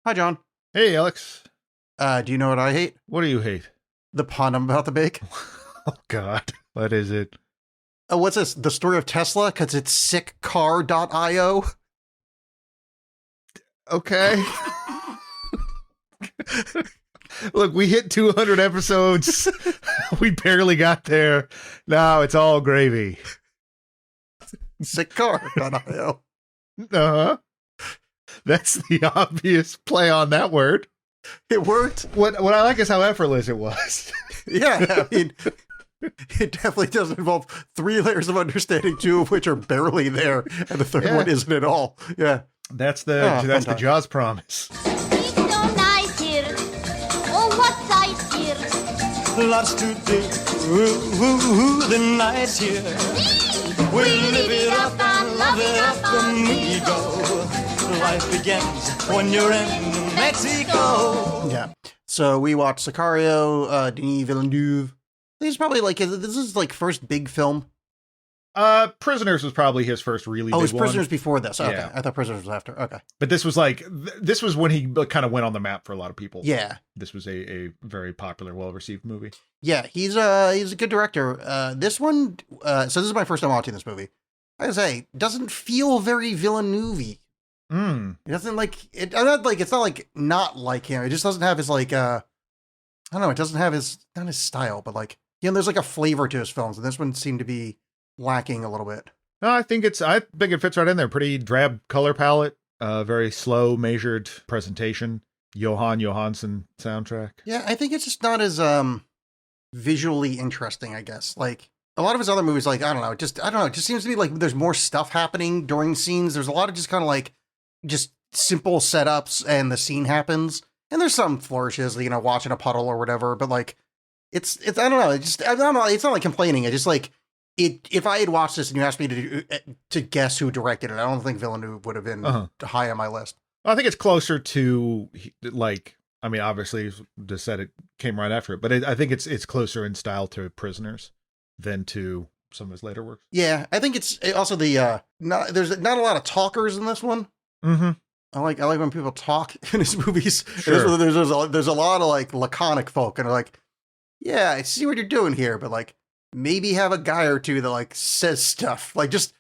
Hi, John. Hey, Alex. Do you know what I hate? What do you hate? The pun I'm about to make. Oh, God. What is it? Oh, what's this? The story of Tesla? Because it's sickcar.io. Okay. Look, we hit 200 episodes. We barely got there. Now it's all gravy. Sickcar.io. Uh-huh. That's the obvious play on that word. It worked. What I like is how effortless it was. Yeah, I mean, it definitely does involve 3 layers of understanding, 2 of which are barely there, and the third one isn't at all. Yeah. That's the Jaws promise. It's so nice here. Oh, what sights here. Lots to do. Ooh, the night's here. We live it up and love it up and we go. Life begins when you're in Mexico. Yeah. So we watched Sicario, Denis Villeneuve. This is probably this is first big film. Prisoners was probably his first really big one. Oh, it was Prisoners before this. Okay. Yeah. I thought Prisoners was after. Okay. But this was this was when he kind of went on the map for a lot of people. Yeah. This was a very popular, well-received movie. Yeah, he's a good director. This one, so this is my first time watching this movie. I gotta say, doesn't feel very Villeneuve-y. It doesn't it's not like him. It just doesn't have his I don't know, it doesn't have not his style, but there's a flavor to his films, and this one seemed to be lacking a little bit. No, I think it fits right in there. Pretty drab color palette, very slow, measured presentation. Johan Johansson soundtrack. Yeah, I think it's just not as visually interesting, I guess. A lot of his other movies, I don't know, it just seems to be there's more stuff happening during scenes. There's a lot of just kind of just simple setups, and the scene happens, and there's some flourishes, watching a puddle or whatever, but it's I don't know, I don't know, it's not complaining. It's just if I had watched this and you asked me to guess who directed it, I don't think Villeneuve would have been high on my list. I think it's closer to obviously just said it came right after it, but I think it's closer in style to Prisoners than to some of his later works. Yeah, I think it's also there's not a lot of talkers in this one. Mm-hmm. I like when people talk in his movies. Sure. There's a lot of laconic folk, and they're yeah, I see what you're doing here, but maybe have a guy or two that says stuff,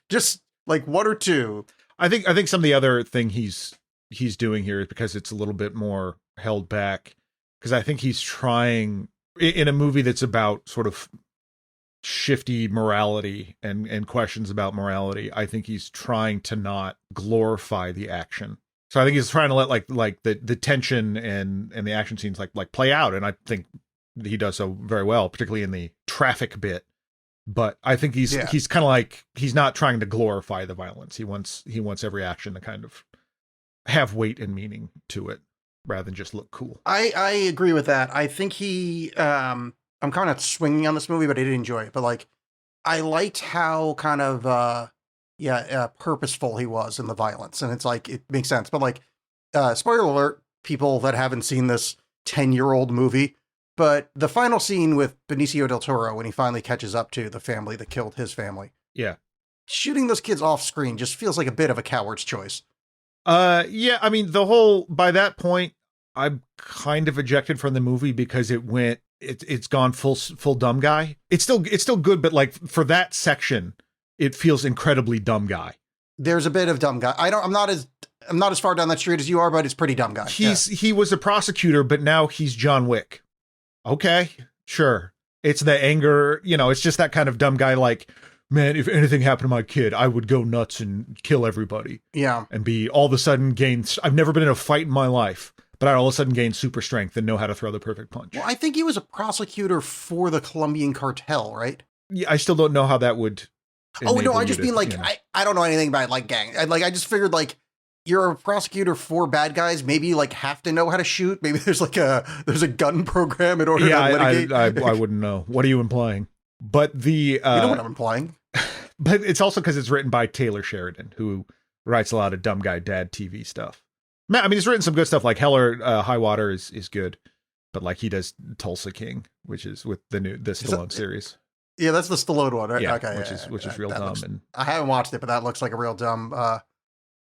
just one or two. I think some of the other thing he's doing here is because it's a little bit more held back, because I think he's trying in a movie that's about sort of shifty morality and questions about morality. I think he's trying to not glorify the action. So I think he's trying to let the tension and the action scenes play out, and I think he does so very well, particularly in the traffic bit. But I think he's kind of he's not trying to glorify the violence. He wants every action to kind of have weight and meaning to it, rather than just look cool. I agree with that. I think I'm kind of swinging on this movie, but I did enjoy it. But I liked how kind of purposeful he was in the violence, and it's it makes sense. But spoiler alert, people that haven't seen this 10-year-old movie, but the final scene with Benicio del Toro, when he finally catches up to the family that killed his family, shooting those kids off screen just feels like a bit of a coward's choice. Yeah, I mean, by that point, I'm kind of ejected from the movie because it's gone full dumb guy. It's still good, but for that section, it feels incredibly dumb guy. There's a bit of dumb guy. I'm not as far down that street as you are, but it's pretty dumb guy. He was a prosecutor, but now he's John Wick. Okay, sure. It's the anger, it's just that kind of dumb guy, man, if anything happened to my kid, I would go nuts and kill everybody. Yeah. And be all of a sudden I've never been in a fight in my life, but I all of a sudden gain super strength and know how to throw the perfect punch. Well, I think he was a prosecutor for the Colombian cartel, right? Yeah, I still don't know how that would. Oh, no, I just mean I don't know anything about gang. I just figured you're a prosecutor for bad guys, maybe have to know how to shoot. Maybe there's a gun program in order to litigate. I wouldn't know. What are you implying? But you know what I'm implying. But it's also because it's written by Taylor Sheridan, who writes a lot of dumb guy dad TV stuff. I mean, he's written some good stuff, Hell or High Water is good, but he does Tulsa King, which is with the Stallone series. Yeah, that's the Stallone one, right? Yeah, okay, which is real dumb. I haven't watched it, but that looks like a real dumb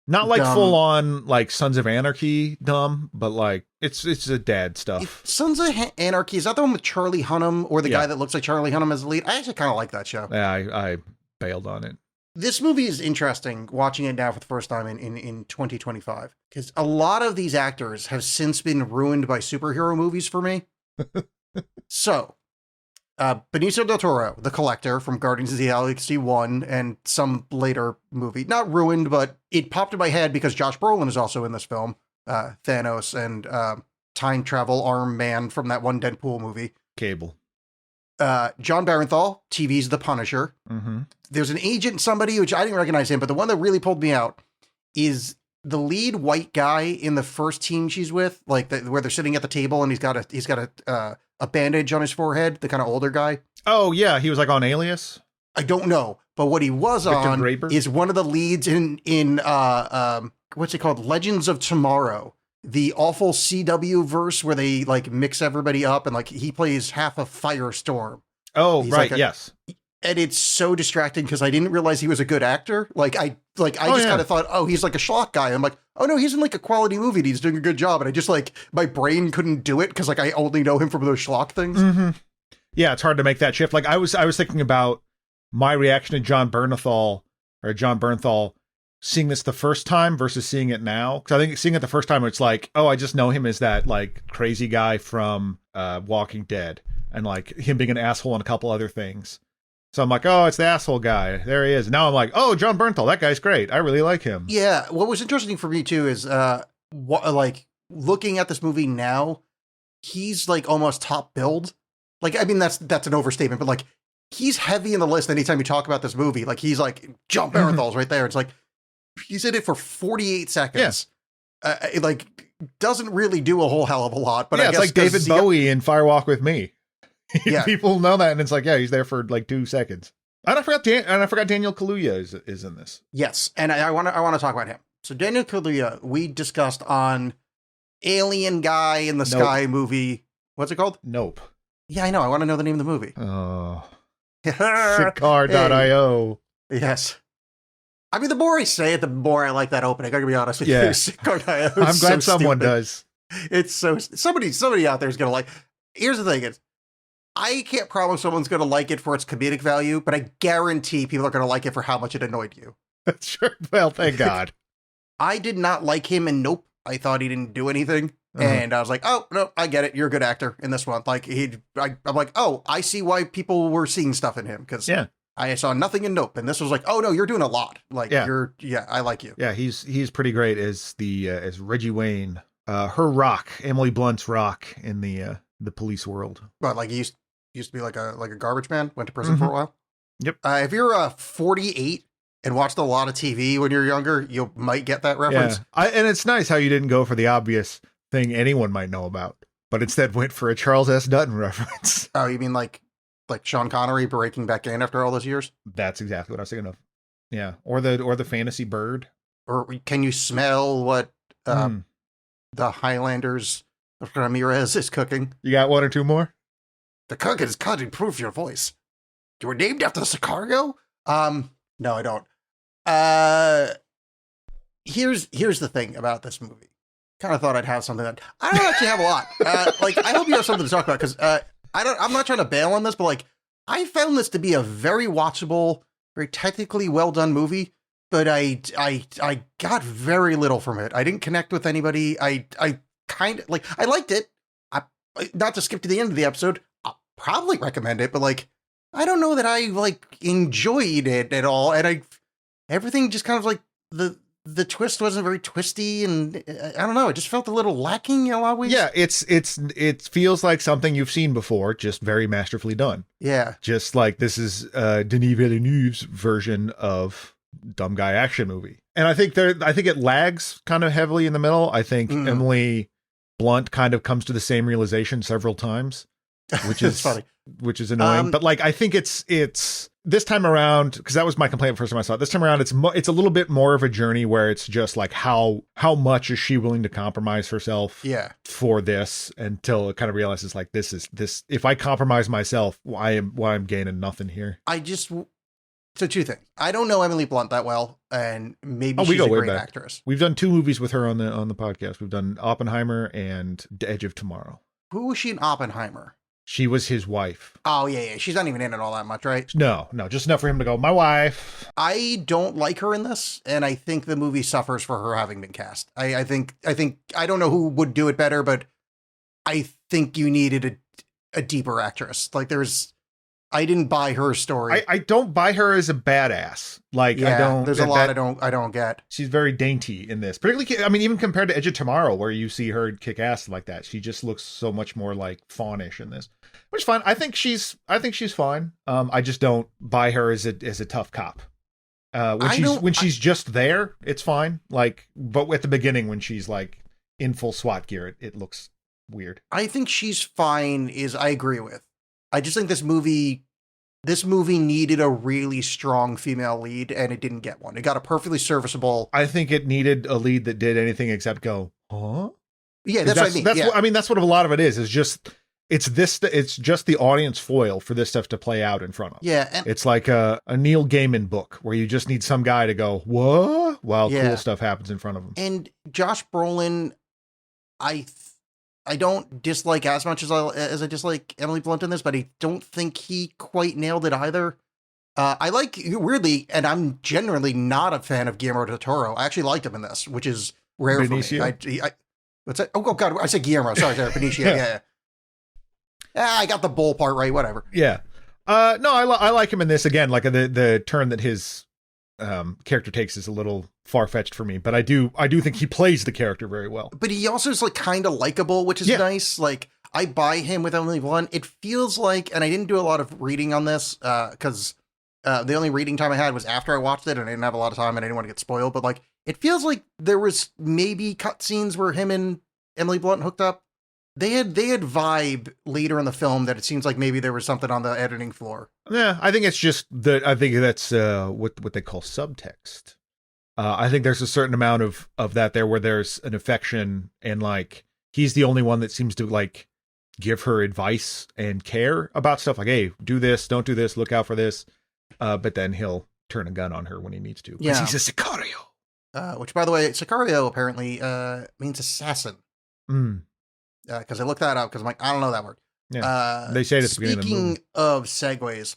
Not like dumb. full on like Sons of Anarchy dumb, but like it's a dad stuff. Sons of Anarchy, is that the one with Charlie Hunnam or the Yeah. guy that looks like Charlie Hunnam as the lead? I actually kind of like that show. Yeah, I bailed on it. This movie is interesting watching it now for the first time in 2025 because a lot of these actors have since been ruined by superhero movies for me. So, Benicio del Toro, the Collector from Guardians of the Galaxy 1 and some later movie. Not ruined, but it popped in my head because Josh Brolin is also in this film. Thanos and time travel arm man from that one Deadpool movie. Cable. John Barenthal, TV's The Punisher. Mm-hmm. There's an agent, somebody, which I didn't recognize him, but the one that really pulled me out is the lead white guy in the first team she's with, like where they're sitting at the table and he's got a bandage on his forehead, the kind of older guy. Oh yeah, he was like on Alias. I don't know, but what he was Victor on Graber? is one of the leads in what's it called? Legends of Tomorrow, the awful CW verse where they like mix everybody up and like he plays half of Firestorm. Oh He's right, like yes. And it's so distracting because I didn't realize he was a good actor. I just kind of thought, oh, he's like a schlock guy. I'm like, oh no, he's in like a quality movie and he's doing a good job. And I just like, my brain couldn't do it because like I only know him from those schlock things. Mm-hmm. Yeah, it's hard to make that shift. Like I was thinking about my reaction to John Bernthal seeing this the first time versus seeing it now. Because I think seeing it the first time, it's like, oh, I just know him as that like crazy guy from Walking Dead and like him being an asshole and a couple other things. So I'm like, oh, it's the asshole guy. There he is. Now I'm like, oh, John Bernthal, that guy's great. I really like him. Yeah. What was interesting for me too is like looking at this movie now, he's like almost top billed. Like, I mean, that's an overstatement, but like he's heavy in the list anytime you talk about this movie. Like he's like John Bernthal's right there. It's like he's in it for 48 seconds. Yeah. It like doesn't really do a whole hell of a lot, but yeah, I guess it's like David Bowie in Firewalk with Me. Yeah. People know that, and it's like, yeah, he's there for like 2 seconds. And I forgot Daniel Kaluuya is in this. Yes, and I want to talk about him. So Daniel Kaluuya, we discussed on Alien Guy in the Sky movie. What's it called? Nope. Yeah, I know. I want to know the name of the movie. Oh, Sicar.io. Hey. Yes. I mean, the more I say it, the more I like that opening. I gotta be honest with you. Sicar.io. I'm glad someone does. It's so somebody out there is gonna like. Here's the thing: is I can't promise someone's going to like it for its comedic value, but I guarantee people are going to like it for how much it annoyed you. Sure. Well, thank God. I did not like him in Nope. I thought he didn't do anything. And I was like, oh, no, I get it. You're a good actor in this one. Like, I'm like, oh, I see why people were seeing stuff in him. Because I saw nothing in Nope. And this was like, oh, no, you're doing a lot. Like, I like you. Yeah, he's pretty great as Reggie Wayne. Her Rock, Emily Blunt's Rock in the police world. But like, he used to be like a garbage man, went to prison for a while. Yep. If you're 48 and watched a lot of TV when you're younger, you might get that reference. Yeah. And it's nice how you didn't go for the obvious thing anyone might know about, but instead went for a Charles S. Dutton reference. Oh, you mean like Sean Connery breaking back in after all those years? That's exactly what I was thinking of. Yeah. Or the fantasy bird. Or can you smell what the Highlanders of Ramirez is cooking? You got one or two more? The cook is cut to improve your voice. You were named after the Sicario? No, I don't. Here's the thing about this movie. Kind of thought I'd have something that I don't actually have a lot. I hope you have something to talk about because I'm not trying to bail on this, but like I found this to be a very watchable, very technically well done movie. But I got very little from it. I didn't connect with anybody. I kind of like I liked it. Not to skip to the end of the episode. I'll probably recommend it, but like I don't know that I like enjoyed it at all. And everything just kind of like the twist wasn't very twisty, and I don't know. It just felt a little lacking in a lot of ways. Yeah, it feels like something you've seen before, just very masterfully done. Yeah, just like this is Denis Villeneuve's version of dumb guy action movie. And I think it lags kind of heavily in the middle. I think Emily Blunt kind of comes to the same realization several times, which is funny, which is annoying. But like, I think it's this time around, because that was my complaint the first time I saw it. This time around, it's a little bit more of a journey where it's just like how much is she willing to compromise herself for this, until it kind of realizes like this if I compromise myself, I'm gaining nothing here. So two things. I don't know Emily Blunt that well, and maybe we she's go a way great back. actress. We've done 2 movies with her on the podcast. We've done Oppenheimer and The Edge of Tomorrow. Who was she in Oppenheimer? She was his wife. Oh, yeah. She's not even in it all that much, right? No, just enough for him to go, my wife. I don't like her in this, and I think the movie suffers for her having been cast. I think I don't know who would do it better, but I think you needed a deeper actress. Like I didn't buy her story. I don't buy her as a badass. Like, yeah, I don't. There's a lot I don't get. She's very dainty in this. Particularly, I mean, even compared to Edge of Tomorrow, where you see her kick ass like that, she just looks so much more like faunish in this. Which is fine. I think she's fine. I just don't buy her as a tough cop. When she's just there, it's fine. Like, but at the beginning when she's like in full SWAT gear, it looks weird. I think she's fine. I agree with. I just think this movie needed a really strong female lead, and it didn't get one. It got a perfectly serviceable. I think it needed a lead that did anything except go, huh? Yeah, that's what I mean. That's what a lot of it is just it's just the audience foil for this stuff to play out in front of. Yeah, and it's like a Neil Gaiman book where you just need some guy to go, what? While cool stuff happens in front of him. And Josh Brolin, I don't dislike as much as I dislike Emily Blunt in this, but I don't think he quite nailed it either. I like, weirdly, and I'm generally not a fan of Guillermo del Toro. I actually liked him in this, which is rare Benicio? for me. What's that? Oh God, I said Guillermo. Sorry, Benicio. Yeah. I got the bull part right. Whatever. Yeah. No, I like him in this again. Like the turn that his character takes is a little far-fetched for me, but I do think he plays the character very well. But he also is like kind of likable, which is nice. Like I buy him with Emily Blunt. It feels like, and I didn't do a lot of reading on this because the only reading time I had was after I watched it, and I didn't have a lot of time, and I didn't want to get spoiled. But like, it feels like there was maybe cut scenes where him and Emily Blunt hooked up. They had vibe later in the film that it seems like maybe there was something on the editing floor. Yeah, I think it's just that. I think that's what they call subtext. I think there's a certain amount of that there where there's an affection, and like he's the only one that seems to like give her advice and care about stuff like, hey, do this, don't do this, look out for this. But then he'll turn a gun on her when he needs to. Yeah, he's a Sicario. Which, by the way, Sicario apparently means assassin. Because I looked that up because I'm like, I don't know that word. Yeah, they say it at the beginning of the movie. Speaking of segues,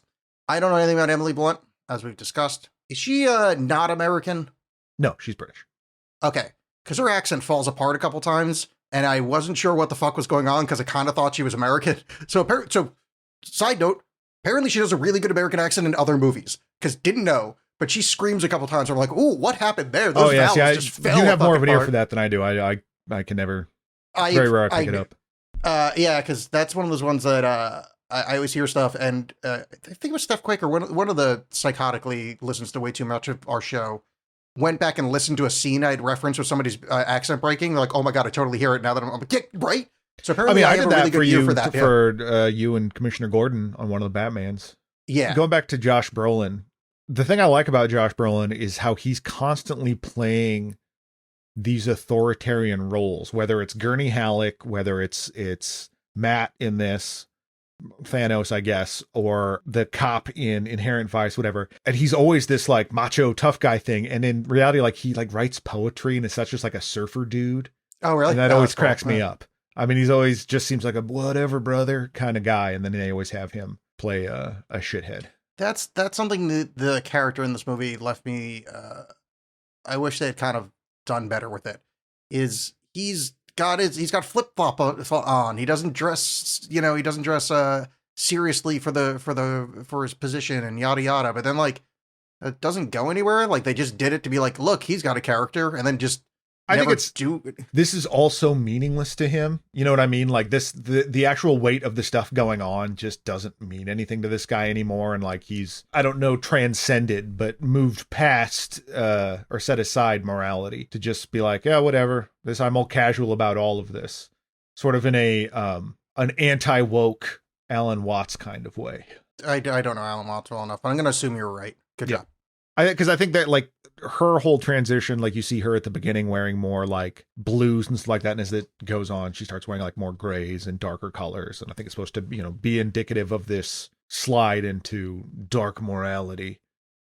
I don't know anything about Emily Blunt, as we've discussed. Is she not American? No, she's British. Okay, because her accent falls apart a couple times, and I wasn't sure what the fuck was going on because I kind of thought she was American. So side note, apparently she does a really good American accent in other movies, because didn't know, but she screams a couple times. I'm like, ooh, what happened there? Those vowels just fell. You have more of an ear for that than I do. I can never. Very rare I pick it up. Yeah, because that's one of those ones that I always hear stuff, and I think it was Steph Quaker, one of the psychotically listens to way too much of our show, went back and listened to a scene I'd referenced with somebody's accent breaking. They're like, oh my God, I totally hear it now that I'm like, yeah, right? So apparently I have a really good ear for that. For you and Commissioner Gordon on one of the Batmans. Yeah. Going back to Josh Brolin, the thing I like about Josh Brolin is how he's constantly playing these authoritarian roles, whether it's Gurney Halleck, whether it's Matt in this, Thanos, I guess, or the cop in Inherent Vice, whatever. And he's always this like macho tough guy thing. And in reality, like he like writes poetry and is such just like a surfer dude. Oh, really? And that always cracks me up. I mean, he's always just seems like a whatever brother kind of guy. And then they always have him play a shithead. That's something that the character in this movie left me. I wish they had kind of done better with it. Is he's got flip flop on. He doesn't dress, seriously for his position and yada yada. But then like it doesn't go anywhere. Like they just did it to be like, look, he's got a character, and then just. I think this is also meaningless to him. You know what I mean? Like the actual weight of the stuff going on just doesn't mean anything to this guy anymore. And like he's, I don't know, transcended, but moved past or set aside morality to just be like, yeah, whatever. I'm all casual about all of this, sort of in an anti-woke Alan Watts kind of way. I don't know Alan Watts well enough, but I'm going to assume you're right. Good job. Because I think that like her whole transition, like you see her at the beginning wearing more like blues and stuff like that, and as it goes on, she starts wearing like more grays and darker colors, and I think it's supposed to be indicative of this slide into dark morality.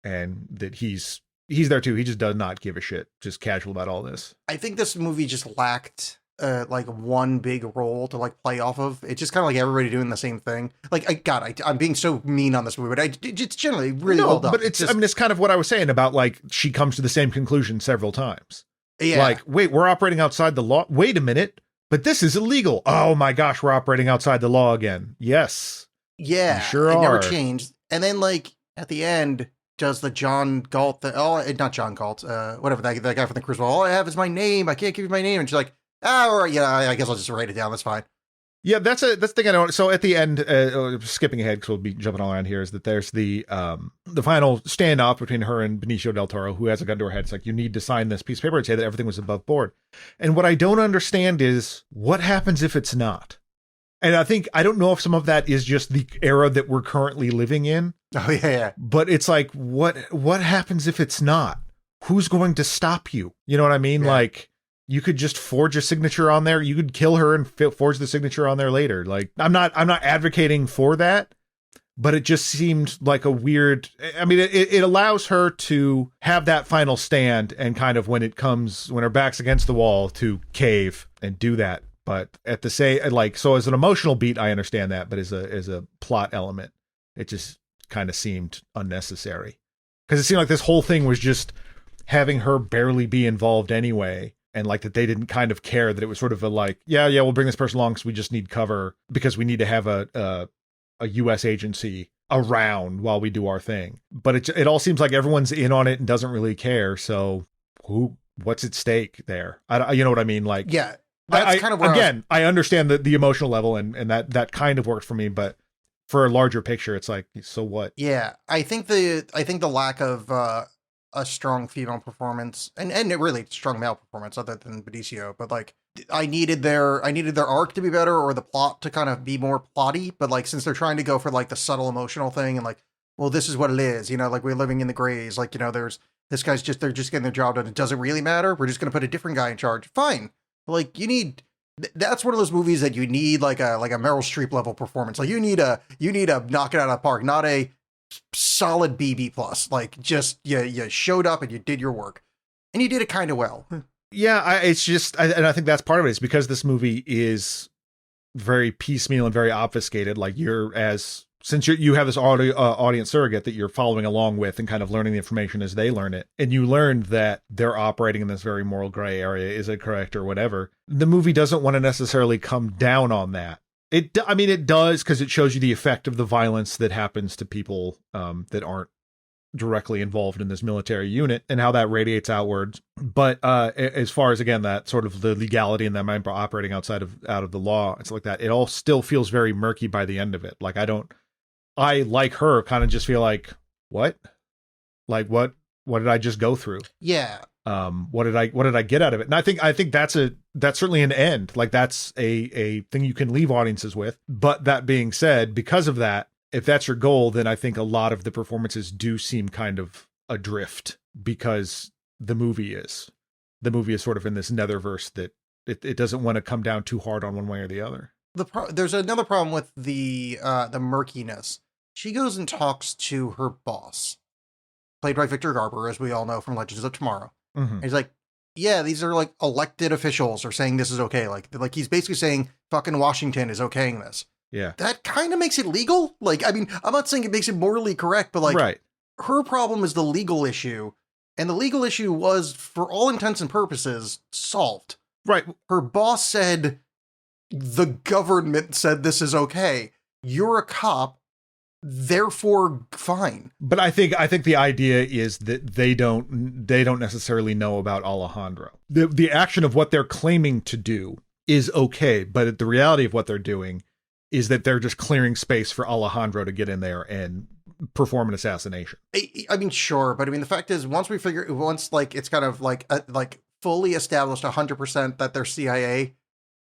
and that he's there too. He just does not give a shit, just casual about all this. I think this movie just lacked like one big role to like play off of. It's just kind of like everybody doing the same thing. Like, I'm being so mean on this movie, but it's generally really well done. But it's I mean, it's kind of what I was saying about like she comes to the same conclusion several times. Yeah. Like, wait, we're operating outside the law. Wait a minute, but this is illegal. Oh my gosh, we're operating outside the law again. Yes. Yeah. You sure it are. never changed. And then like at the end, does the John Galt not John Galt, whatever, that guy from the Crucible. All I have is my name. I can't give you my name. And she's like, all right, yeah, I guess I'll just write it down. That's fine. Yeah, that's the thing I don't. So at the end, skipping ahead because we'll be jumping all around here, is that there's the final standoff between her and Benicio del Toro, who has a gun to her head. It's like, you need to sign this piece of paper and say that everything was above board. And what I don't understand is what happens if it's not. And I don't know if some of that is just the era that we're currently living in. Oh yeah. But it's like, what happens if it's not? Who's going to stop you? You know what I mean? Yeah. Like, you could just forge a signature on there. You could kill her and forge the signature on there later. Like, I'm not advocating for that, but it just seemed like a weird, I mean, it allows her to have that final stand and kind of when her back's against the wall to cave and do that. But at the same, like, so as an emotional beat, I understand that, but as a plot element, it just kind of seemed unnecessary because it seemed like this whole thing was just having her barely be involved anyway. And like that they didn't kind of care, that it was sort of a like, yeah, we'll bring this person along because we just need cover because we need to have a U.S. agency around while we do our thing. But it all seems like everyone's in on it and doesn't really care. So what's at stake there? You know what I mean? Like, yeah, that's kind of where I understand the emotional level and that kind of worked for me, but for a larger picture, it's like, so what? Yeah, I think the lack of a strong female performance and a really strong male performance other than Benicio, but like I needed their arc to be better or the plot to kind of be more plotty, but like since they're trying to go for like the subtle emotional thing and like, well, this is what it is, you know, like we're living in the grays, like, you know, there's this guy's they're just getting their job done, it doesn't really matter, we're just going to put a different guy in charge. Fine. But like that's one of those movies that you need like a Meryl Streep level performance. Like you need a knock it out of the park, not a solid BB plus. Like just you showed up and you did your work and you did it kind of well. Yeah, it's just and I think that's part of it. It's because this movie is very piecemeal and very obfuscated. Like since you have this audience surrogate that you're following along with and kind of learning the information as they learn it, and you learned that they're operating in this very moral gray area. Is it correct or whatever? The movie doesn't want to necessarily come down on that. It does because it shows you the effect of the violence that happens to people that aren't directly involved in this military unit and how that radiates outwards. But as far as, again, that sort of the legality and them operating out of the law, it's like that. It all still feels very murky by the end of it. Like I like her kind of just feel like, what? Like what did I just go through? Yeah. What did I get out of it? And I think that's certainly an end. Like that's a thing you can leave audiences with. But that being said, because of that, if that's your goal, then I think a lot of the performances do seem kind of adrift because the movie is sort of in this netherverse that it doesn't want to come down too hard on one way or the other. There's another problem with the murkiness. She goes and talks to her boss, played by Victor Garber, as we all know from Legends of Tomorrow. Mm-hmm. And he's like, yeah, these are like elected officials are saying this is okay. Like he's basically saying fucking Washington is okaying this. Yeah. That kind of makes it legal. Like, I mean, I'm not saying it makes it morally correct, but like right. Her problem is the legal issue. And the legal issue was, for all intents and purposes, solved. Right. Her boss said, the government said this is okay. You're a cop. Therefore, fine. But I think the idea is that they don't necessarily know about Alejandro. The action of what they're claiming to do is okay, but the reality of what they're doing is that they're just clearing space for Alejandro to get in there and perform an assassination. I mean, sure, but I mean, the fact is, once like it's kind of like fully established 100% that they're CIA.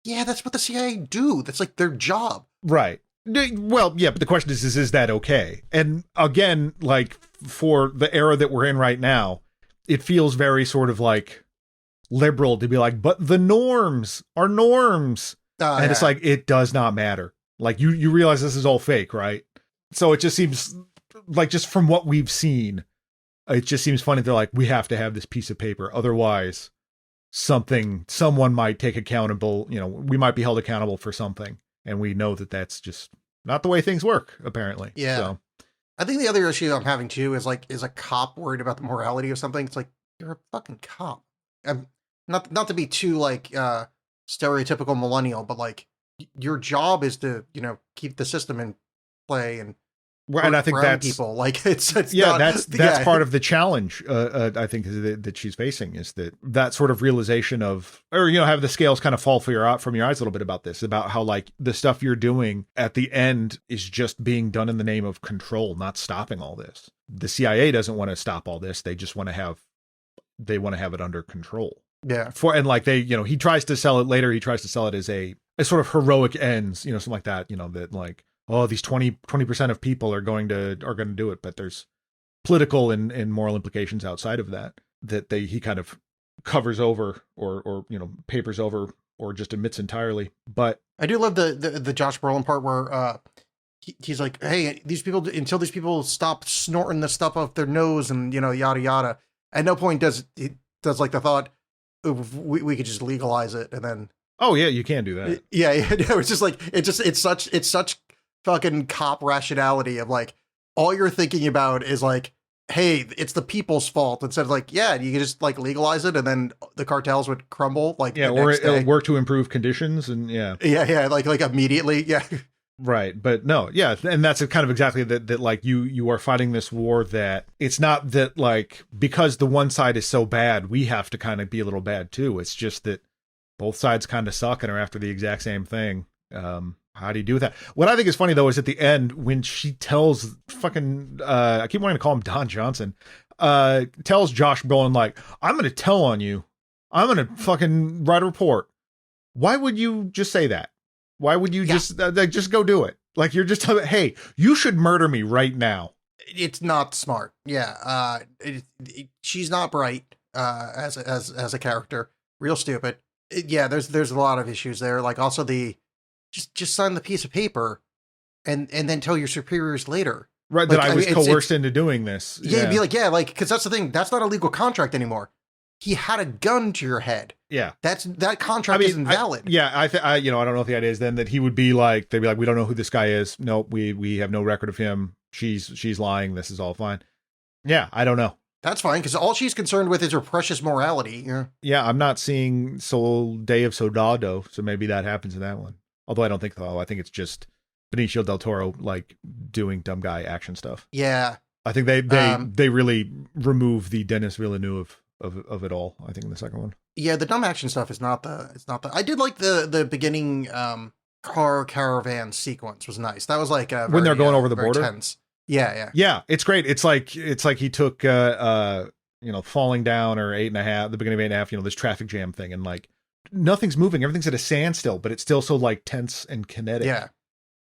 Yeah, that's what the CIA do. That's like their job. Right. Well, yeah, but the question is that okay? And again, like for the era that we're in right now, it feels very sort of like liberal to be like, but the norms are norms. And yeah. It's like, it does not matter. Like you realize this is all fake, right? So it just seems like, just from what we've seen, It just seems funny. They're like, we have to have this piece of paper. Otherwise, someone might take accountable, we might be held accountable for something. And we know that that's just not the way things work, apparently. Yeah. So. I think the other issue I'm having too is a cop worried about the morality of something? It's like, you're a fucking cop. Not to be too stereotypical millennial, but like your job is to, keep the system in play and right. And I think that's people. Like it's that's part of the challenge. I think that she's facing is that sort of realization of, or have the scales kind of fall from your eyes a little bit about this, about how like the stuff you're doing at the end is just being done in the name of control, not stopping all this. The CIA doesn't want to stop all this. They just want to have it under control. Yeah. And like he tries to sell it later. He tries to sell it as a sort of heroic ends, something like that, that like, oh, these 20% of people are going to do it. But there's political and moral implications outside of that he kind of covers over or papers over or just omits entirely. But I do love the Josh Brolin part where he's like, hey, until these people stop snorting the stuff off their nose and, yada, yada. At no point does like the thought, we could just legalize it and then. Oh yeah, you can do that. Yeah. It's just like, it's such fucking cop rationality of like, all you're thinking about is like, hey, it's the people's fault, instead of like, yeah, you can just like legalize it and then the cartels would crumble. Like, yeah, or it'll work to improve conditions and yeah, like immediately. Yeah. Right. But no, yeah. And that's kind of exactly that like you are fighting this war that it's not that like, because the one side is so bad, we have to kind of be a little bad too. It's just that both sides kind of suck and are after the exact same thing. How do you do with that? What I think is funny though, is at the end when she tells fucking, I keep wanting to call him Don Johnson, tells Josh Brolin, like, I'm going to tell on you. I'm going to fucking write a report. Why would you just say that? Why would you just go do it? Like, you're just telling, hey, you should murder me right now. It's not smart. Yeah. She's not bright, as a character. Real stupid. There's a lot of issues there. Like also just sign the piece of paper and then tell your superiors later. Right. Like, that I was coerced into doing this. Yeah. You'd be like, cause that's the thing. That's not a legal contract anymore. He had a gun to your head. Yeah. That contract isn't valid. I don't know if the idea is then that he would be like, they'd be like, we don't know who this guy is. Nope. We have no record of him. She's lying. This is all fine. Yeah. I don't know. That's fine. Cause all she's concerned with is her precious morality. Yeah. Yeah. I'm not seeing Day of Soldado. So maybe that happens in that one. Although I don't think so. I think it's just Benicio del Toro, like doing dumb guy action stuff. Yeah. I think they really remove the Denis Villeneuve of it all, I think, in the second one. Yeah, the dumb action stuff is not the I did like the beginning car caravan sequence was nice. That was like when they're going over the border. Tense. Yeah. Yeah, it's great. It's like he took Falling Down or 8.5, the beginning of 8.5, this traffic jam thing, and like nothing's moving, everything's at a standstill, but it's still so like tense and kinetic. Yeah.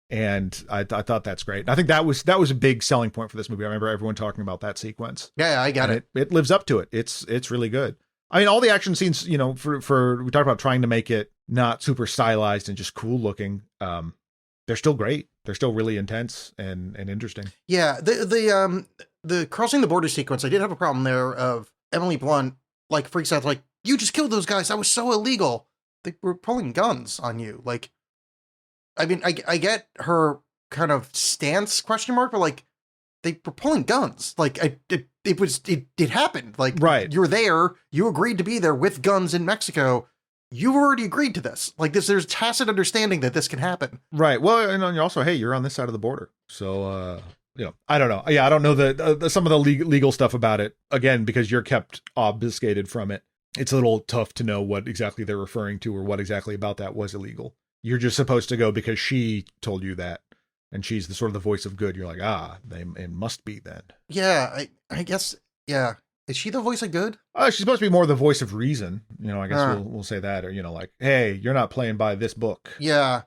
And I thought that's great. And I think that was a big selling point for this movie. I remember everyone talking about that sequence. Yeah, I got it. It lives up to it. It's really good. I mean, all the action scenes, for we talked about trying to make it not super stylized and just cool looking. They're still great. They're still really intense and interesting. Yeah, the crossing the border sequence, I did have a problem there of Emily Blunt like freaks out like, you just killed those guys. That was so illegal. They were pulling guns on you. Like, I mean, I get her kind of stance question mark, but like they were pulling guns. Like it happened. Like, right. You're there. You agreed to be there with guns in Mexico. You've already agreed to this. Like there's tacit understanding that this can happen. Right. Well, and you're also, hey, you're on this side of the border. So, I don't know. Yeah. I don't know the some of the legal stuff about it again, because you're kept obfuscated from it. It's a little tough to know what exactly they're referring to or what exactly about that was illegal. You're just supposed to go because she told you that, and she's the sort of the voice of good. You're like, it must be then. Yeah, I guess. Yeah, is she the voice of good? She's supposed to be more the voice of reason. I guess we'll say that, or like, hey, you're not playing by this book. Yeah.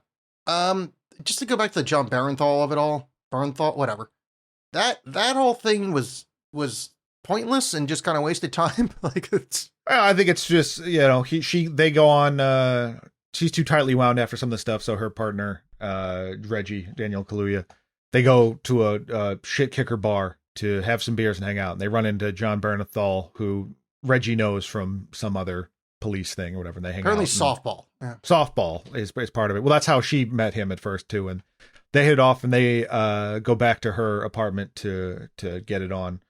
Just to go back to the John Barenthal of it all, whatever. That whole thing was pointless and just kind of wasted time. Like it's. I think it's just they go on. She's too tightly wound after some of the stuff. So her partner, Reggie, Daniel Kaluuya, they go to a shit kicker bar to have some beers and hang out. And they run into John Bernthal, who Reggie knows from some other police thing or whatever. And they hang Apparently out. softball. Yeah. Softball is part of it. Well, that's how she met him at first too. And they hit off and they go back to her apartment to get it on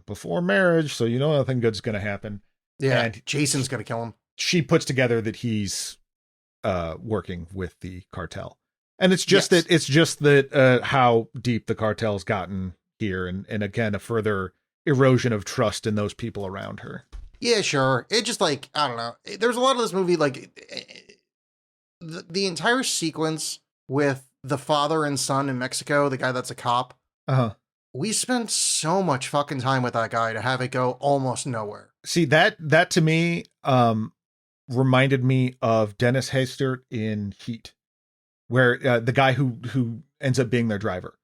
before marriage. So you know nothing good's going to happen. Yeah. And Jason's going to kill him. she puts together that he's working with the cartel. And it's just that how deep the cartel's gotten here. And again, a further erosion of trust in those people around her. Yeah, sure. It just like, I don't know. There's a lot of this movie, like the entire sequence with the father and son in Mexico, the guy that's a cop. Uh-huh. We spent so much fucking time with that guy to have it go almost nowhere. See, that to me reminded me of Dennis Hastert in Heat, where the guy who ends up being their driver,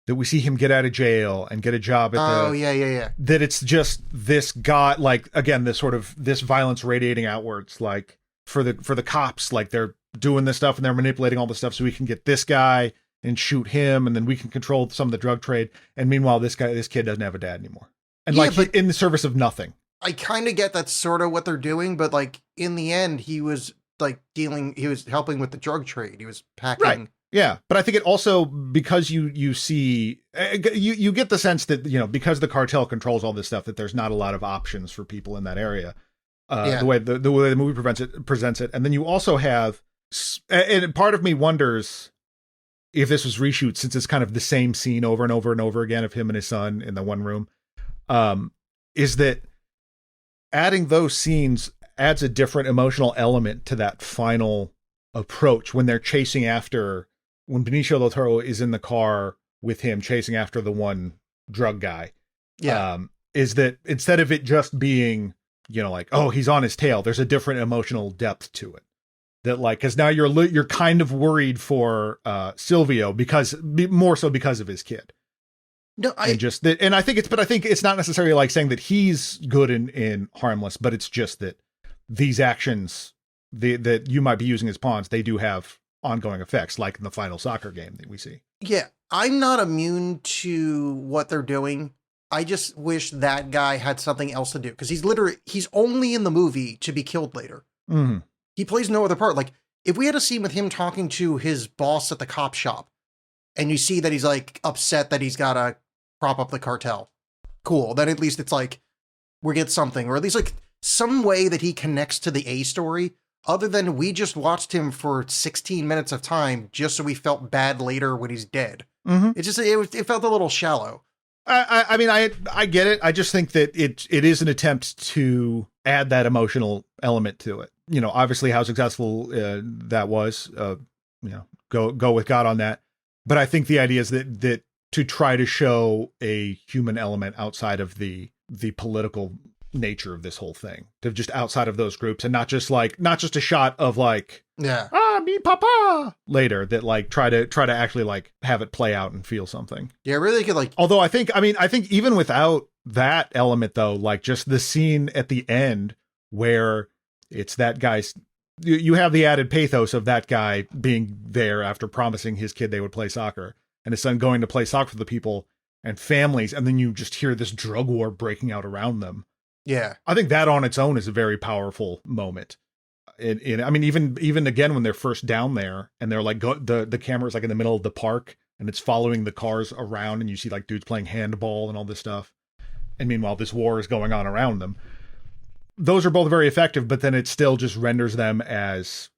that we see him get out of jail and get a job at yeah. That it's just this guy, like, again, this sort of this violence radiating outwards, like for the cops, like they're doing this stuff and they're manipulating all this stuff so we can get this guy and shoot him, and then we can control some of the drug trade. And meanwhile, this kid doesn't have a dad anymore, and but in the service of nothing. I kind of get that's sort of what they're doing, but like in the end, he was like he was helping with the drug trade. He was packing. Right. Yeah. But I think it also, because you see, you get the sense that, you know, because the cartel controls all this stuff, that there's not a lot of options for people in that area. The way the movie presents it. And then you also have, and part of me wonders if this was reshoot, since it's kind of the same scene over and over and over again of him and his son in the one room, is that adding those scenes adds a different emotional element to that final approach when they're chasing after, when Benicio del Toro is in the car with him chasing after the one drug guy. Yeah. Is that instead of it just being, you know, like, oh, he's on his tail, there's a different emotional depth to it. That, like, because now you're kind of worried for Silvio more so because of his kid. No, I think it's not necessarily like saying that he's good and harmless, but it's just that these actions that you might be using as pawns, they do have ongoing effects, like in the final soccer game that we see. Yeah, I'm not immune to what they're doing. I just wish that guy had something else to do, because he's only in the movie to be killed later. Mm-hmm. He plays no other part. Like, if we had a scene with him talking to his boss at the cop shop, and you see that he's like upset that he's got to prop up the cartel, cool. Then at least it's like we get something, or at least like some way that he connects to the A story, other than we just watched him for 16 minutes of time just so we felt bad later when he's dead. Mm-hmm. It felt a little shallow. I mean, I get it. I just think that it is an attempt to add that emotional element to it. You know, obviously how successful that was, you know, go with God on that. But I think the idea is that to try to show a human element outside of the political nature of this whole thing, to just outside of those groups, and not just a shot of like, me papa later, that like try to actually like have it play out and feel something. Yeah, really could like, although I think even without that element though, like just the scene at the end where it's that guy's, you have the added pathos of that guy being there after promising his kid they would play soccer, and his son going to play soccer for the people and families, and then you just hear this drug war breaking out around them. Yeah. I think that on its own is a very powerful moment. I mean, even again, when they're first down there and they're like, the camera's like in the middle of the park and it's following the cars around, and you see like dudes playing handball and all this stuff. And meanwhile, this war is going on around them. Those are both very effective, but then it still just renders them as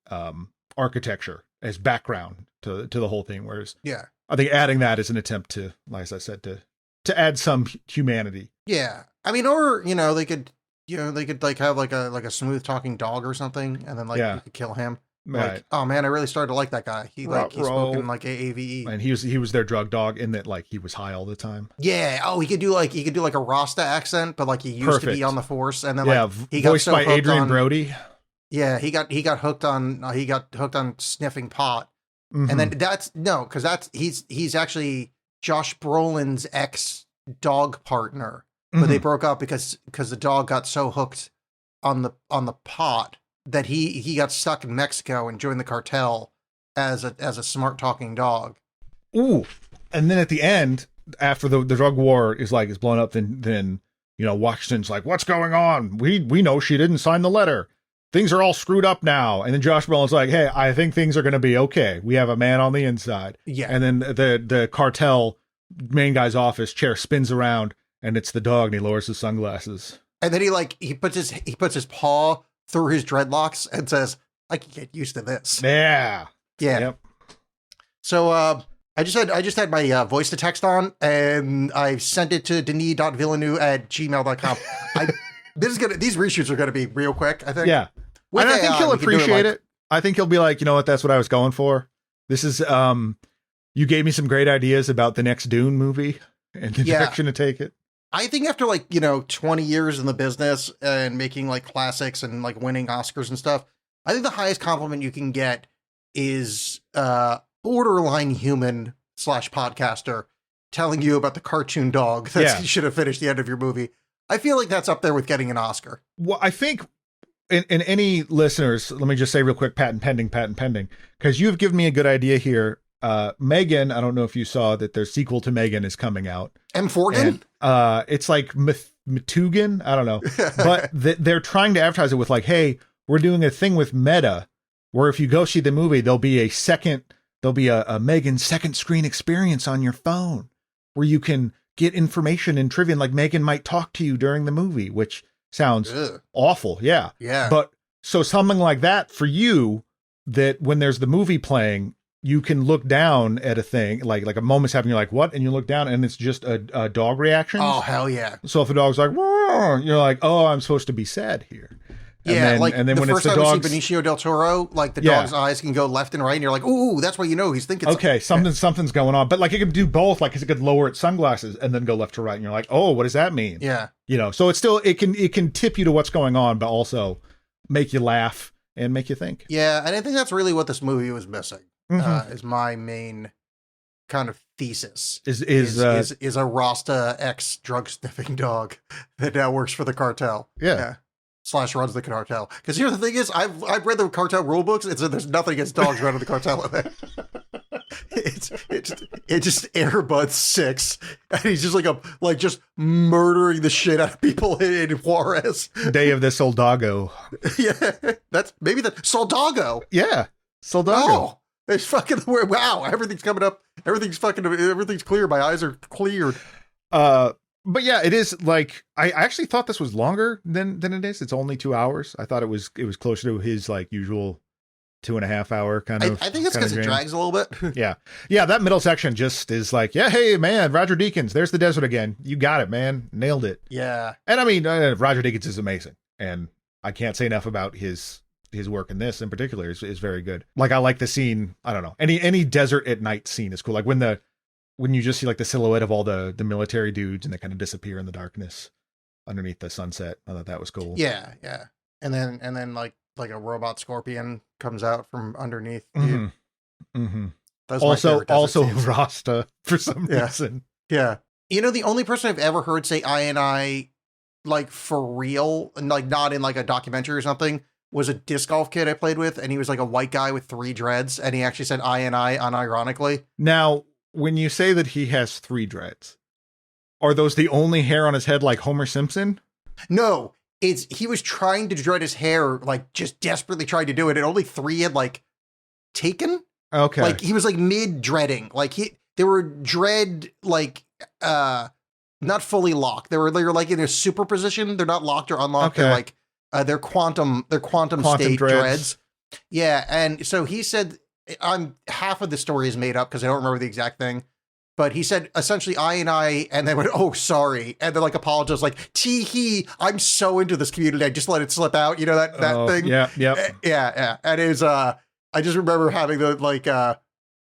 architecture, as background to the whole thing. Whereas, yeah, I think adding that is an attempt to, like as I said, to add some humanity. Yeah. I mean, or, you know, they could like have like a smooth talking dog or something, and then like you could kill him. Like, right. Oh man, I really started to like that guy. He spoke in like AAVE, and he was their drug dog in that, like, he was high all the time. Yeah. Oh, he could do like a Rasta accent, but like he used to be on the force, and then like he voiced got so by Adrian Brody. Yeah, he got hooked on sniffing pot, mm-hmm. and then because he's actually Josh Brolin's ex dog partner. But they broke up because the dog got so hooked on the pot that he got stuck in Mexico and joined the cartel as a smart talking dog. Ooh. And then at the end, after the drug war is blown up, then Washington's like, what's going on? We know she didn't sign the letter. Things are all screwed up now. And then Josh Brolin's like, hey, I think things are going to be okay. We have a man on the inside. Yeah. And then the cartel main guy's office chair spins around, and it's the dog, and he lowers his sunglasses. And then he puts his paw through his dreadlocks and says, I can get used to this. Yeah. Yeah. Yep. So I just had my voice to text on, and I sent it to denis.villeneuve@gmail.com. These reshoots are gonna be real quick, I think. Yeah. And I think he'll appreciate it. I think he'll be like, you know what, that's what I was going for. This is you gave me some great ideas about the next Dune movie and the direction to take it. I think after 20 years in the business and making classics and winning Oscars and stuff, I think the highest compliment you can get is borderline human / podcaster telling you about the cartoon dog that you should have finished the end of your movie. I feel like that's up there with getting an Oscar. Well, I think in any listeners, let me just say real quick, patent pending, because you've given me a good idea here. Megan, I don't know if you saw that their sequel to Megan is coming out. M. Forgan? It's like Matugan, I don't know. But they're trying to advertise it with hey, we're doing a thing with Meta, where if you go see the movie, there'll be a Megan second screen experience on your phone where you can get information and trivia, and Megan might talk to you during the movie, which sounds awful. Yeah. Yeah. But so something like that for you, that when there's the movie playing, you can look down at a thing, like a moment's happening, you're like, what? And you look down and it's just a dog reaction. Oh, hell yeah. So if the dog's like, "Whoa," you're like, oh, I'm supposed to be sad here. Yeah, and then the when first it's the time dog's, we see Benicio del Toro, the dog's eyes can go left and right, and you're like, ooh, that's what he's thinking. Okay, something's going on. But it could do both, it could lower its sunglasses and then go left to right, and you're like, oh, what does that mean? Yeah. So it's still, it can tip you to what's going on, but also make you laugh and make you think. Yeah, and I think that's really what this movie was missing. Mm-hmm. Is my main kind of thesis. Is a Rasta ex drug sniffing dog that now works for the cartel. Yeah. / runs the cartel. Because the thing is, I've read the cartel rule books. There's nothing against dogs running the cartel in there. It's just Airbud 6, and he's just just murdering the shit out of people in Juarez. Day of the Soldago. Yeah, that's maybe the Soldago. Yeah, Soldago. Oh, it's fucking wow! Everything's coming up. Everything's clear. My eyes are cleared. But yeah, it is I actually thought this was longer than it is. It's only 2 hours. I thought it was closer to his usual 2.5 hour kind of. I think it's because it drags a little bit. Yeah. That middle section just is hey man, Roger Deakins, there's the desert again. You got it, man, nailed it. Yeah. And I mean, Roger Deakins is amazing, and I can't say enough about his work in this in particular is very good. I like the scene. I don't know, any desert at night scene is cool. When you just see the silhouette of all the military dudes and they kind of disappear in the darkness underneath the sunset. I thought that was cool. Yeah. And then a robot scorpion comes out from underneath. Mm-hmm. Mm-hmm. Also Rasta for some reason. Yeah. The only person I've ever heard say I for real, and not in a documentary or something, was a disc golf kid I played with, and he was a white guy with 3 dreads, and he actually said I unironically. Now, when you say that he has 3 dreads, are those the only hair on his head like Homer Simpson? No, he was trying to dread his hair, just desperately trying to do it, and only 3 had taken. Okay. He was mid dreading. They were dread not fully locked. They were in a superposition. They're not locked or unlocked. Okay. They're quantum state dreads. Yeah, and so he said, half of the story is made up because I don't remember the exact thing, but he said essentially and then went, oh, sorry, and then apologized, tee-hee, I'm so into this community, I just let it slip out, that thing. Yeah. Yeah. And it was I just remember having the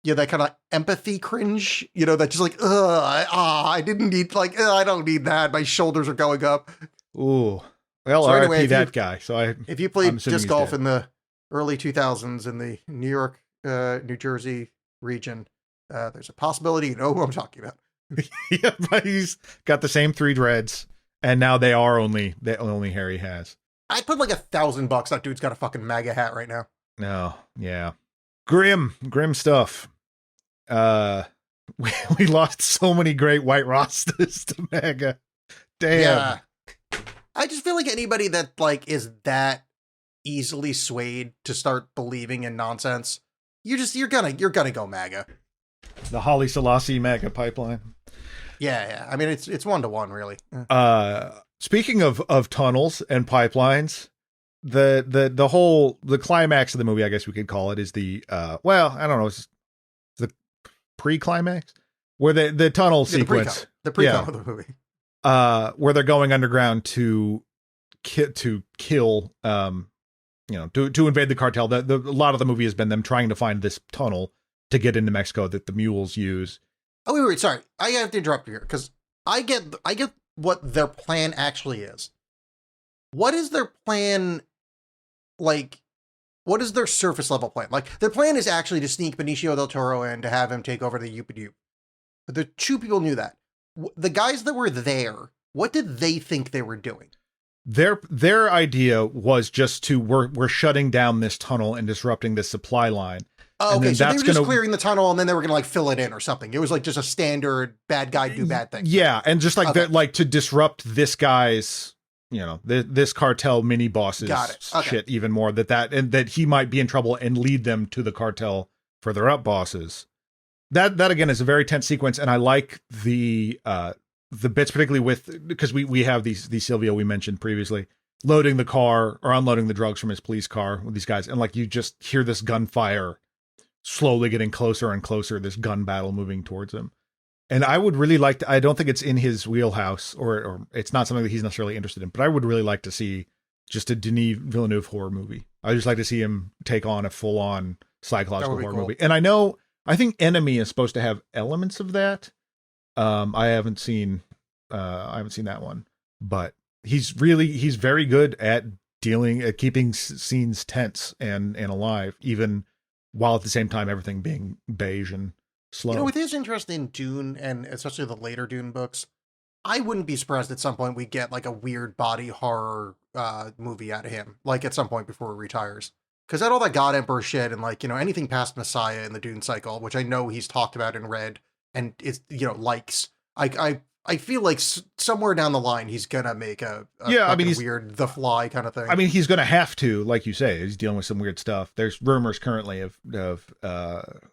that kind of empathy cringe, that just I didn't need I don't need that, my shoulders are going up. Ooh. Well, so anyway, that guy. So if you played disc golf in the early 2000s in the New York, New Jersey region, there's a possibility you know who I'm talking about. Yeah, but he's got the same 3 dreads, and now the only hair he has. I'd put $1,000 that dude's got a fucking MAGA hat right now. No, yeah. Grim stuff. What we lost so many great White Rastas to MAGA. Damn. Yeah. I just feel like anybody that like is that easily swayed to start believing in nonsense, you're gonna go MAGA. The Holly Selassie MAGA pipeline. Yeah. I mean, it's 1-to-1 really. Speaking of tunnels and pipelines, the climax of the movie, I guess we could call it, is the well, I don't know, it's the pre-climax where the tunnel sequence, the pre-com of the movie. Where they're going underground to kill, to invade the cartel. A lot of the movie has been them trying to find this tunnel to get into Mexico that the mules use. Oh, wait, sorry. I have to interrupt you here because I get what their plan actually is. What is their plan? Like, what is their surface level plan? Like, their plan is actually to sneak Benicio del Toro in to have him take over the Yupa. But the two people knew that. The guys that were there, what did they think they were doing? Their idea was just we're shutting down this tunnel and disrupting this supply line. Oh, okay, so they were just clearing the tunnel and then they were gonna like fill it in or something. It was like just a standard bad guy do bad thing. Yeah, and just like that, like to disrupt this guy's, this cartel mini boss's shit even more. That he might be in trouble and lead them to the cartel further up bosses. That again is a very tense sequence, and I like the bits particularly with because we have these Silvio we mentioned previously loading the car or unloading the drugs from his police car with these guys, and like you just hear this gunfire slowly getting closer and closer, this gun battle moving towards him. And I would really like to, I don't think it's in his wheelhouse or it's not something that he's necessarily interested in, but I would really like to see just a Denis Villeneuve horror movie. I just like to see him take on a full on psychological horror movie. And I think Enemy is supposed to have elements of that. I haven't seen that one, but he's very good at keeping scenes tense and alive, even while at the same time everything being beige and slow. With his interest in Dune and especially the later Dune books, I wouldn't be surprised at some point we get like a weird body horror movie out of him, like at some point before he retires. Because all that God Emperor shit and like, anything past Messiah in the Dune cycle, which I know he's talked about and read and is, likes. I feel like somewhere down the line he's gonna make a weird The Fly kind of thing. I mean, he's gonna have to, like you say, he's dealing with some weird stuff. There's rumors currently of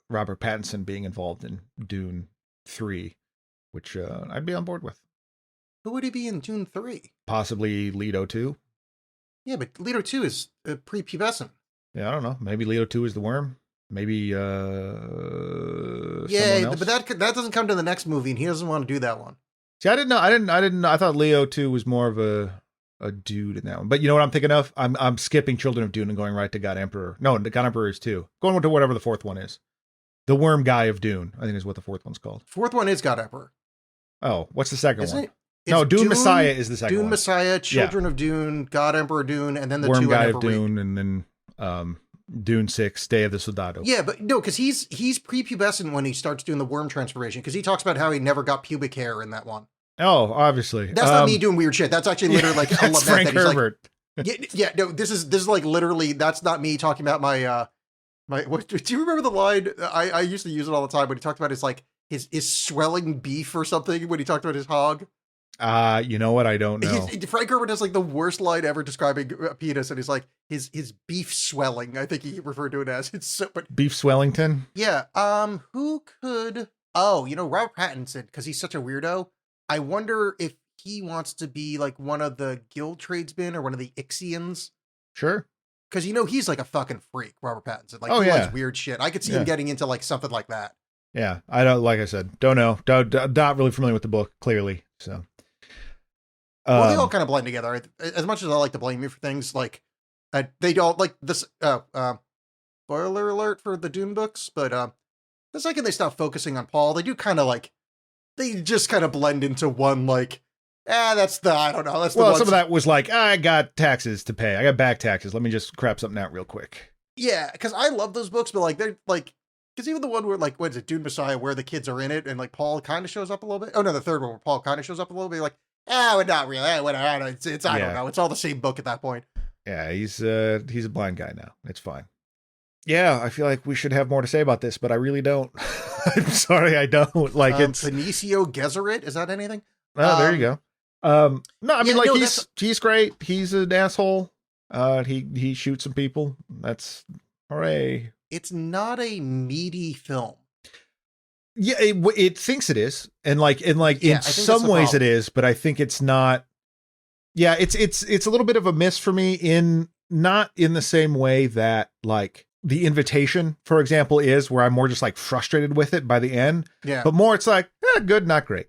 Robert Pattinson being involved in Dune 3, which I'd be on board with. Who would he be in Dune 3? Possibly Leto 2. Yeah, but Leto 2 is prepubescent. Yeah, I don't know. Maybe Leto 2 is the worm. Maybe but that doesn't come to the next movie, and he doesn't want to do that one. See, I didn't know. I thought Leo 2 was more of a dude in that one. But you know what I'm thinking of? I'm skipping Children of Dune and going right to God Emperor. No, the God Emperor is 2. Going to whatever the fourth one is. The worm guy of Dune, I think is what the fourth one's called. Fourth one is God Emperor. Oh, what's the second one? No, Dune Messiah is the second one. Dune Messiah, Children of Dune, God Emperor Dune, and then the worm two guy of Dune, and then Dune 6, Day of the Soldado. Yeah, but no, because he's prepubescent when he starts doing the worm transformation, because he talks about how he never got pubic hair in that one. Oh, obviously. That's not me doing weird shit. That's actually literally like a lament Frank that he's Herbert. Like, no, this is like literally, that's not me talking about my what, do you remember the line? I used to use it all the time when he talked about his swelling beef or something when he talked about his hog. You know what? I don't know. Frank Herbert has like the worst line ever describing a penis, and he's like his beef swelling. I think he referred to it as Beef Swellington. Yeah. Who could? Oh, Robert Pattinson, because he's such a weirdo. I wonder if he wants to be like one of the guild tradesmen or one of the Ixians. Sure. Because he's like a fucking freak, Robert Pattinson. Like he likes weird shit. I could see him getting into like something like that. Yeah, I don't. Like I said, don't know. Not really familiar with the book, clearly. So. Well, they all kind of blend together. As much as I like to blame you for things, like they don't like this. Spoiler alert for the Dune books, but the second they stop focusing on Paul, they do kind of like they just kind of blend into one. Like, that's the I don't know. That's some of that was like I got taxes to pay. I got back taxes. Let me just crap something out real quick. Yeah, because I love those books, but like they're like. Because even the one where, like, what is it, Dune Messiah, where the kids are in it, and, like, Paul kind of shows up a little bit. Oh, no, the third one where Paul kind of shows up a little bit. Like, well, not really. I don't know. It's all the same book at that point. Yeah, he's a blind guy now. It's fine. Yeah, I feel like we should have more to say about this, but I really don't. I'm sorry, I don't. Like it's Benicio Gesserit. Is that anything? Oh, there you go. No, I mean, like he's great. He's an asshole. He shoots some people. That's hooray. It's not a meaty film. Yeah, it thinks it is, and in some ways it is, but I think it's not. Yeah, it's a little bit of a miss for me not in the same way that like The Invitation, for example, is, where I'm more just like frustrated with it by the end. Yeah, but more it's like good, not great.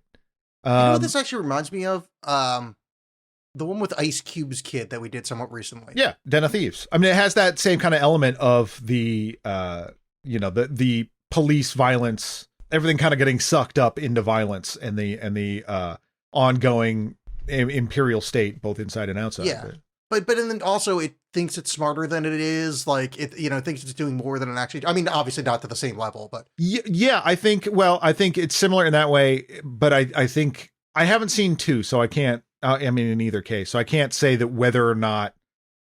You know what this actually reminds me of? The one with Ice Cube's kid that we did somewhat recently. Yeah, Den of Thieves. I mean, it has that same kind of element of the the police violence, everything kind of getting sucked up into violence, and the ongoing imperial state, both inside and outside. Yeah, of it. but then also it thinks it's smarter than it is. Like it, thinks it's doing more than it actually. I mean, obviously not to the same level, but yeah, I think it's similar in that way. But I think I haven't seen 2, so I can't. I mean, in either case, so I can't say that whether or not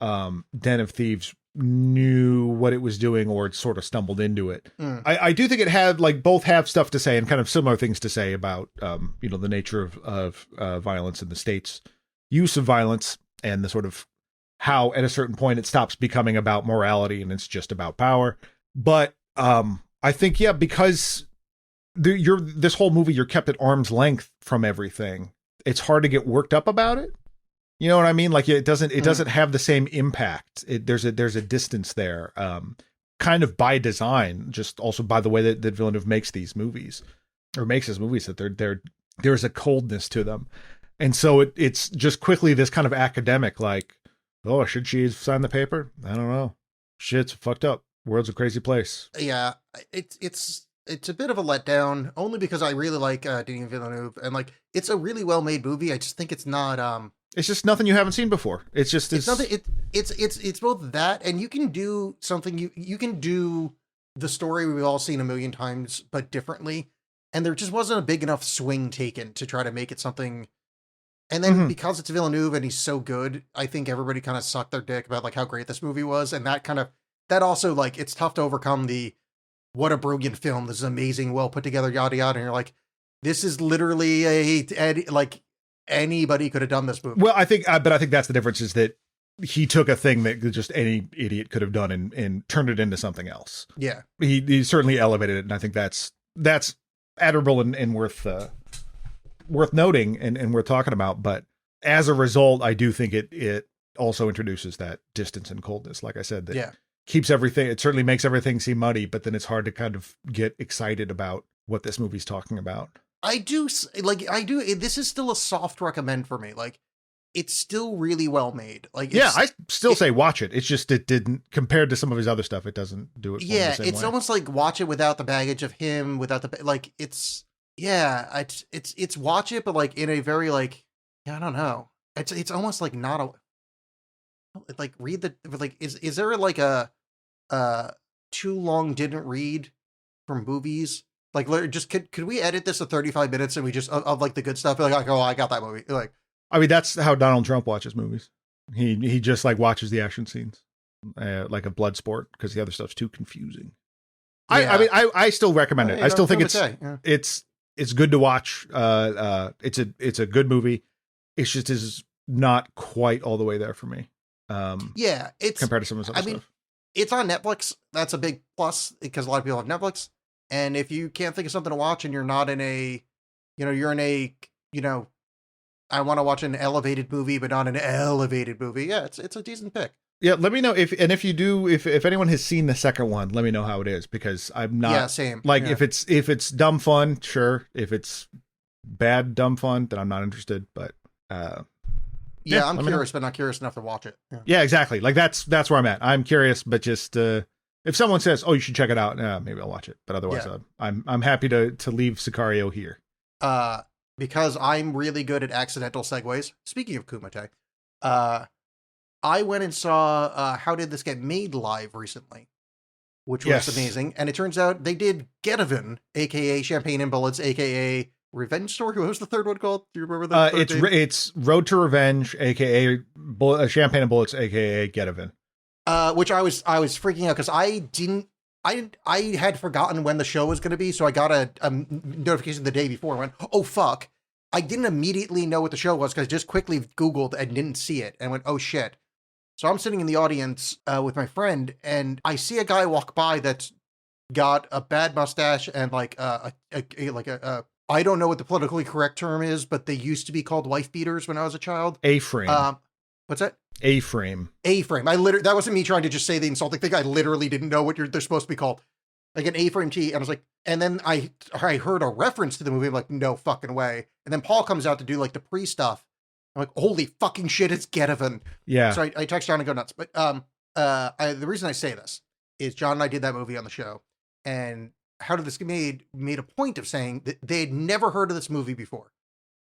Den of Thieves knew what it was doing or it sort of stumbled into it. I do think it had both have stuff to say and kind of similar things to say about the nature of violence and the state's use of violence, and the sort of how at a certain point it stops becoming about morality and it's just about power. But I think because this whole movie, you're kept at arm's length from everything. It's hard to get worked up about it. You know what I mean? Like it doesn't have the same impact. There's a distance there, kind of by design, just also by the way that Villeneuve makes these movies, or makes his movies, that there's a coldness to them. And so it's just quickly this kind of academic, like, oh, should she sign the paper? I don't know. Shit's fucked up. World's a crazy place. Yeah, it's a bit of a letdown, only because I really like Denis Villeneuve, and it's a really well made movie. I just think it's not. It's just nothing you haven't seen before. It's nothing. It's both that, and you can do something. You can do the story we've all seen a million times, but differently. And there just wasn't a big enough swing taken to try to make it something. And then because it's Villeneuve and he's so good, I think everybody kind of sucked their dick about how great this movie was, and that also it's tough to overcome the. What a brilliant film. This is amazing, well put together, yada, yada. And you're like, this is literally anybody could have done this movie. Well, I think that's the difference, is that he took a thing that just any idiot could have done and turned it into something else. Yeah. He certainly elevated it. And I think that's admirable and worth noting and worth talking about. But as a result, I do think it also introduces that distance and coldness. Like I said, that keeps everything, it certainly makes everything seem muddy, but then it's hard to kind of get excited about what this movie's talking about. I do, this is still a soft recommend for me. It's still really well made. I still say watch it. It's just, it didn't, compared to some of his other stuff, it doesn't do it for me the same it's way. almost like watch it without the baggage of him, without the, it's watch it, but in a very, I don't know. It's almost not a, read the, is there too long didn't read from movies? Just could we edit this to 35 minutes and we just of the good stuff? Oh, I got that movie. I mean, that's how Donald Trump watches movies. He just watches the action scenes, like a blood sport, because the other stuff's too confusing. Yeah. I still recommend it. I still think it's good to watch. It's a good movie. It's just is not quite all the way there for me. It's compared to some of the other stuff. It's on Netflix. That's a big plus, because a lot of people have Netflix. And if you can't think of something to watch and you're not in a, you're in a, I want to watch an elevated movie, but not an elevated movie. Yeah, it's a decent pick. Yeah, let me know if you do, if anyone has seen the second one, let me know how it is, because I'm not. Yeah, same. If it's dumb fun, sure. If it's bad dumb fun, then I'm not interested. But I'm curious, but not curious enough to watch it. Yeah, exactly. That's where I'm at. I'm curious, but just if someone says, "Oh, you should check it out," maybe I'll watch it. But otherwise, I'm happy to leave Sicario here. Because I'm really good at accidental segues. Speaking of Kumite, I went and saw How Did This Get Made live recently, which was amazing. And it turns out they did Getaven, aka Champagne and Bullets, aka Revenge Story. What was the third one called? Do you remember that? It's Road to Revenge, aka Champagne and Bullets, aka Getaven. which I was freaking out because I had forgotten when the show was going to be, so I got a notification the day before and went, oh fuck. I didn't immediately know what the show was because I just quickly Googled and didn't see it and went, oh shit. So I'm sitting in the audience with my friend, and I see a guy walk by that's got a bad mustache and like I don't know what the politically correct term is, but they used to be called wife beaters when I was a child. A-frame. What's that? A-frame. A-frame. That wasn't me trying to just say the insulting thing. I literally didn't know what they're supposed to be called. Like an A-frame tee. And I was like, and then I heard a reference to the movie. I'm like, no fucking way. And then Paul comes out to do like the pre-stuff. I'm like, holy fucking shit, it's Getaven. Yeah. So I text John and go nuts. But the reason I say this is John and I did that movie on the show. And How Did This Get made a point of saying that they had never heard of this movie before.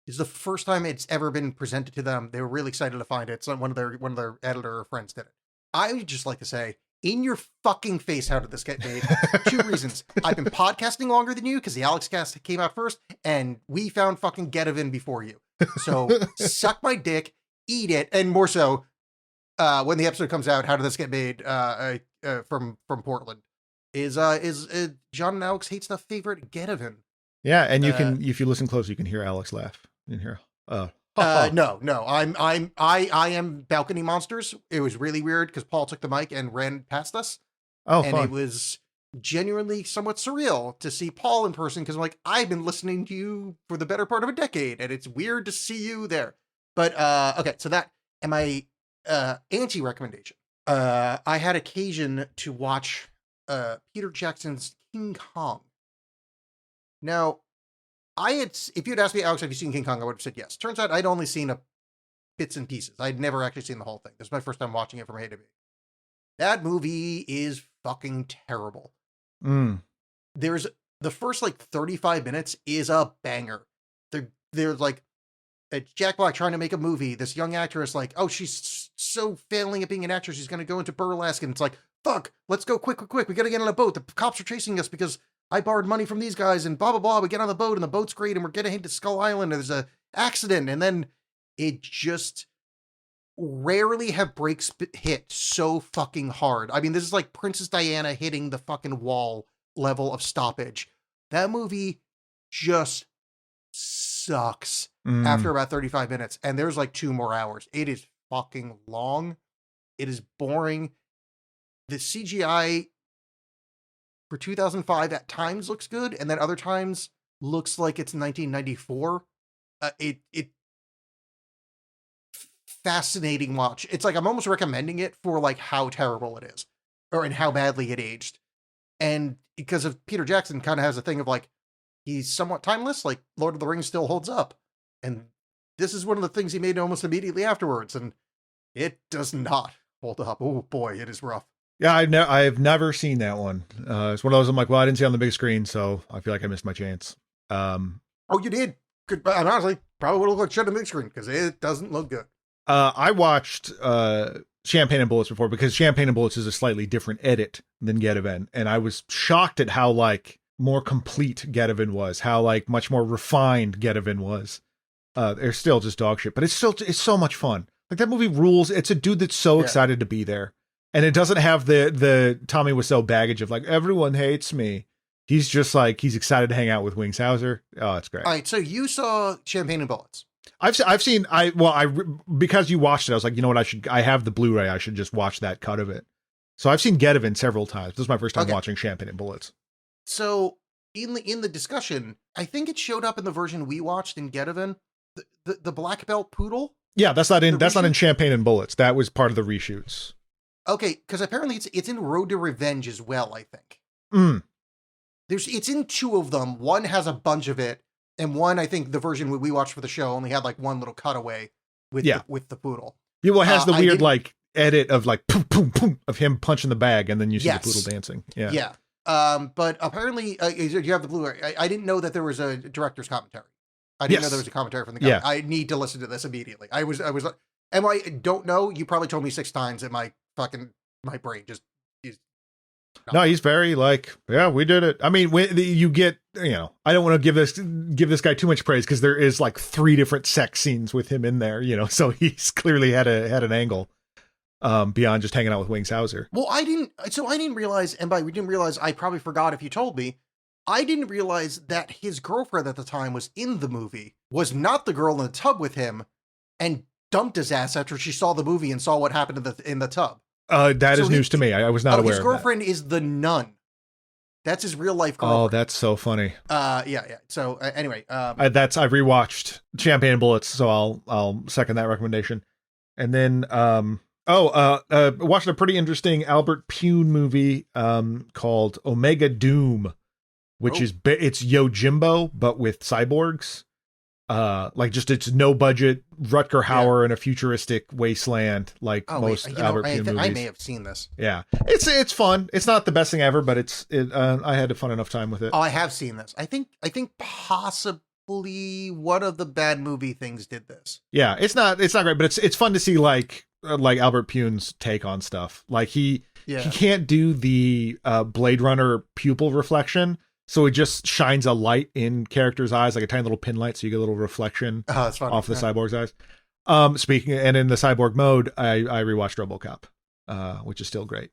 It's the first time it's ever been presented to them. They were really excited to find it. So one of their editor friends did it. I would just like to say, in your fucking face, how did this get made? 2 reasons. I've been podcasting longer than you because the Alexx cast came out first, and we found fucking Getaven before you. So suck my dick, eat it, and more so, when the episode comes out, how did this get made? From Portland is John and Alexx Hate Stuff favorite Getaven. Yeah, and you can, if you listen close, you can hear Alexx laugh in here. No, I am balcony monsters. It was really weird because Paul took the mic and ran past us. Oh, and fun. It was genuinely somewhat surreal to see Paul in person because I'm like, I've been listening to you for the better part of a decade, and it's weird to see you there. But okay, so that and my anti-recommendation. I had occasion to watch Peter Jackson's King Kong. Now, if you'd asked me, Alex, have you seen King Kong? I would have said yes. Turns out I'd only seen bits and pieces. I'd never actually seen the whole thing. This is my first time watching it from A to B. That movie is fucking terrible. There's the first like 35 minutes is a banger. There's like Jack Black trying to make a movie. This young actress, like, oh, she's so failing at being an actress, she's going to go into burlesque. And it's like, fuck, let's go quick. We got to get on a boat. The cops are chasing us because I borrowed money from these guys and blah, blah, blah. We get on the boat and the boat's great and we're getting to Skull Island and there's a accident. And then it just rarely have breaks hit so fucking hard. I mean, this is like Princess Diana hitting the fucking wall level of stoppage. That movie just sucks after about 35 minutes. And there's like 2 more hours. It is fucking long. It is boring. The CGI for 2005 at times looks good, and then other times looks like it's 1994. It fascinating watch. It's like I'm almost recommending it for like how terrible it is, and how badly it aged. And because of Peter Jackson kind of has a thing of like he's somewhat timeless, like Lord of the Rings still holds up, and this is one of the things he made almost immediately afterwards, and it does not hold up. Oh boy, it is rough. Yeah, I've never seen that one. It's one of those I'm like, well, I didn't see it on the big screen, so I feel like I missed my chance. Oh, you did? Good. And honestly, probably would have looked shit on the big screen because it doesn't look good. I watched Champagne and Bullets before because Champagne and Bullets is a slightly different edit than Getaven, and I was shocked at how like more complete Getaven was, how like much more refined Getaven was. They're still just dog shit, but it's so much fun. Like that movie rules. It's a dude that's so excited to be there. And it doesn't have the Tommy Wiseau baggage of like, everyone hates me. He's just like, he's excited to hang out with Wings Hauser. Oh, it's great. All right. So you saw Champagne and Bullets. I've seen, because you watched it, I was like, you know what, I have the Blu-ray. I should just watch that cut of it. So I've seen Getaven several times. This is my first time watching Champagne and Bullets. So in the discussion, I think it showed up in the version we watched in Getaven, the black belt poodle. Yeah. That's not in Champagne and Bullets. That was part of the reshoots. Okay, because apparently it's in Road to Revenge as well, I think. It's in 2 of them. One has a bunch of it, and one, I think the version we watched for the show only had like one little cutaway with the poodle. Yeah, well, it has the weird like edit of like boom, boom, boom of him punching the bag, and then you see the poodle dancing. Yeah. Yeah. But apparently, you have the Blu-ray. I didn't know that there was a director's commentary. I didn't know there was a commentary from the guy. Yeah. I need to listen to this immediately. I was and I don't know. You probably told me 6 times in my brain just is. No, he's very like, yeah, we did it. I mean, when you get, I don't want to give this guy too much praise because there is like 3 different sex scenes with him in there, so he's clearly had an angle. beyond just hanging out with Wings Hauser. Well, I didn't realize, and by we didn't realize, I probably forgot if you told me, I didn't realize that his girlfriend at the time was in the movie, was not the girl in the tub with him, and dumped his ass after she saw the movie and saw what happened in the tub. That is news to me. I was not aware of that. His girlfriend is the nun. That's his real life girlfriend. Oh, that's so funny. Yeah. So anyway, I rewatched Champagne Bullets, so I'll second that recommendation. And then watched a pretty interesting Albert Pune movie called Omega Doom, which is it's Yojimbo but with cyborgs. It's no budget Rutger Hauer in a futuristic wasteland like most Albert Pune movies. I may have seen this. Yeah, it's fun. It's not the best thing ever, but I had a fun enough time with it. Oh, I have seen this. I think possibly one of the bad movie things did this. Yeah, it's not great, but it's fun to see like Albert Pune's take on stuff. Like he can't do the Blade Runner pupil reflection. So it just shines a light in characters' eyes, like a tiny little pin light, so you get a little reflection off the cyborg's eyes. And in the cyborg mode, I rewatched RoboCop, which is still great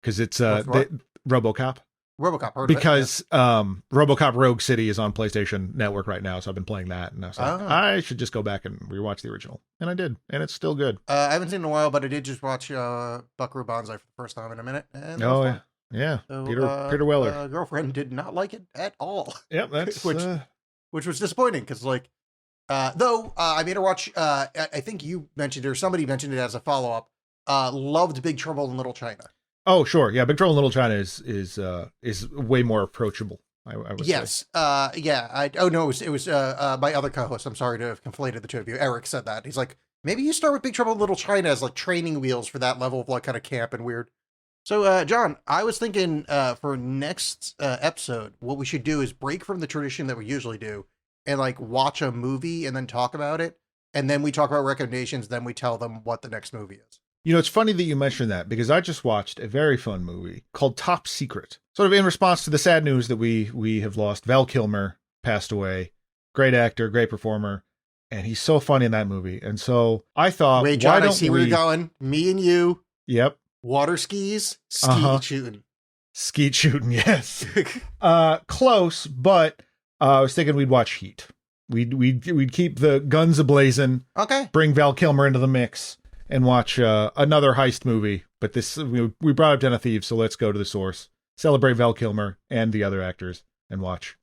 because it's RoboCop. RoboCop, because RoboCop Rogue City is on PlayStation Network right now, so I've been playing that, and I was like, I should just go back and rewatch the original, and I did, and it's still good. I haven't seen it in a while, but I did just watch Buckaroo Banzai for the first time in a minute. And yeah. So, Peter Weller. Girlfriend did not like it at all. Yep, that's which was disappointing because though I made her watch. I think you mentioned it or somebody mentioned it as a follow up. Loved Big Trouble in Little China. Oh sure, yeah. Big Trouble in Little China is way more approachable. I would say. Yes. Yeah. It was my other co-host. I'm sorry to have conflated the two of you. Eric said that. He's like, maybe you start with Big Trouble in Little China as like training wheels for that level of like kind of camp and weird. So, John, I was thinking for next episode, what we should do is break from the tradition that we usually do and like watch a movie and then talk about it. And then we talk about recommendations. Then we tell them what the next movie is. You know, it's funny that you mentioned that because I just watched a very fun movie called Top Secret, sort of in response to the sad news that we have lost. Val Kilmer passed away. Great actor, great performer. And he's so funny in that movie. And so I thought, wait, John, I see where you're going. Me and you. Yep. Water skis, skeet shooting. Skeet shooting, yes. Close, but I was thinking we'd watch Heat. We'd keep the guns ablazing. Okay. Bring Val Kilmer into the mix and watch another heist movie. But this we brought up Den of Thieves, so let's go to the source. Celebrate Val Kilmer and the other actors and watch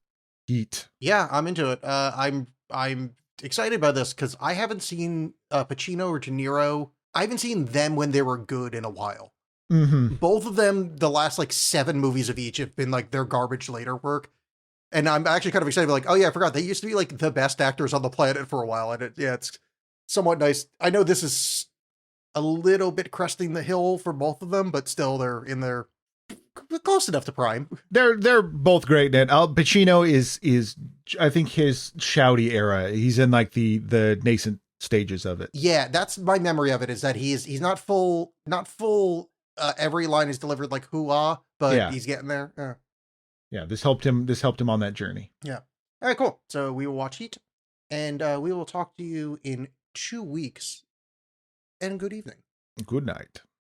Heat. Yeah, I'm into it. I'm excited by this because I haven't seen Pacino or De Niro. I haven't seen them when they were good in a while. Mm-hmm. Both of them, the last like 7 movies of each have been like their garbage later work. And I'm actually kind of excited. Like, oh yeah, I forgot. They used to be like the best actors on the planet for a while. And it's somewhat nice. I know this is a little bit cresting the hill for both of them, but still they're in their close enough to prime. They're both great. And Al Pacino is I think his shouty era. He's in like the nascent stages of it. Yeah, that's my memory of it, is that he's not full every line is delivered like hoo-ah, but he's getting there. Yeah, this helped him on that journey. Yeah. All right, cool. So we will watch Heat, and we will talk to you in 2 weeks. And good evening. Good night.